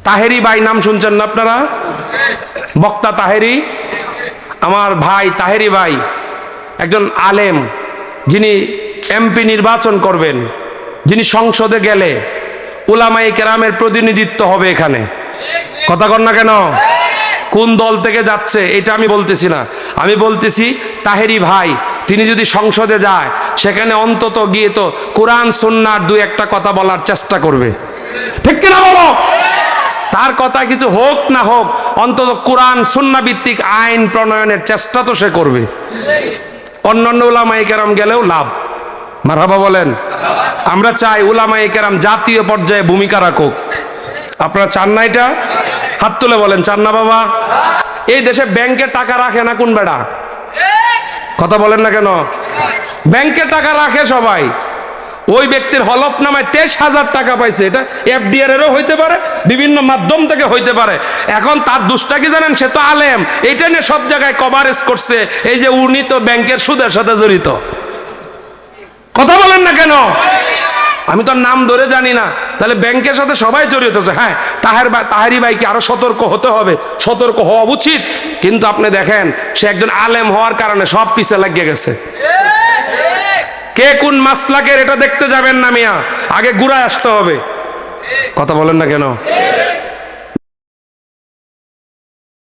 তাহেরি ভাই নাম শুনছেন না আপনারা? বক্তা তাহেরি, আমার ভাই তাহেরি ভাই একজন আলেম, যিনি এমপি নির্বাচন করবেন, যিনি সংসদে গেলে উলামায়ে কেরামের প্রতিনিধিত্ব হবে এখানে। কথা কন না কেন? কোন দল থেকে যাচ্ছে এটা আমি বলতেছি না, আমি বলতেছি তাহেরি ভাই তিনি যদি সংসদে যায় সেখানে অন্তত গিয়ে তো কোরআন সুন্নাহর দুই একটা কথা বলার চেষ্টা করবে, ঠিক কিনা বলো? তার কথা কিছু হোক না হোক অন্তত কোরআন সুন্নাহ ভিত্তিক আইন প্রণয়নের চেষ্টা তো সে করবে। অন্যান্য উলামায়ে কেরাম গেলেও লাভ। মারহাবা বলেন। আমরা চাই উলামায়ে কেরাম জাতীয় পর্যায়ে ভূমিকা রাখুক। আপনারা চান না এটা? হাত তুলে বলেন চান না বাবা? এই দেশে ব্যাংকে টাকা রাখে না কোন বেড়া? কথা বলেন না কেন? ব্যাংকে টাকা রাখে সবাই। ওই ব্যক্তির হলফনামায় 23,000 টাকা পাইছে, এটা এফডিআর এরও হইতে পারে, বিভিন্ন মাধ্যম থেকে হইতে পারে। এখন তার দুষ্টা কি জানেন? সে তো আলেম, এইটা নিয়ে সব জায়গায় কভারেজ করছে, এই যে উনি তো ব্যাংকের সুদের সাথে জড়িত। কথা বলেন না কেন? আমি তো নাম ধরে জানি না, তাহলে ব্যাংকের সাথে সবাই জড়িত আছে। হ্যাঁ, তাহেরি ভাইকে আরো সতর্ক হতে হবে, সতর্ক হওয়া উচিত। কিন্তু আপনি দেখেন সে একজন আলেম হওয়ার কারণে সব পিছে লাগিয়ে গেছে। কে কোন মাসলাকের এটা দেখতে যাবেন না মিয়া, আগে গুড়ায় আসতে হবে। কথা বলেন না কেন?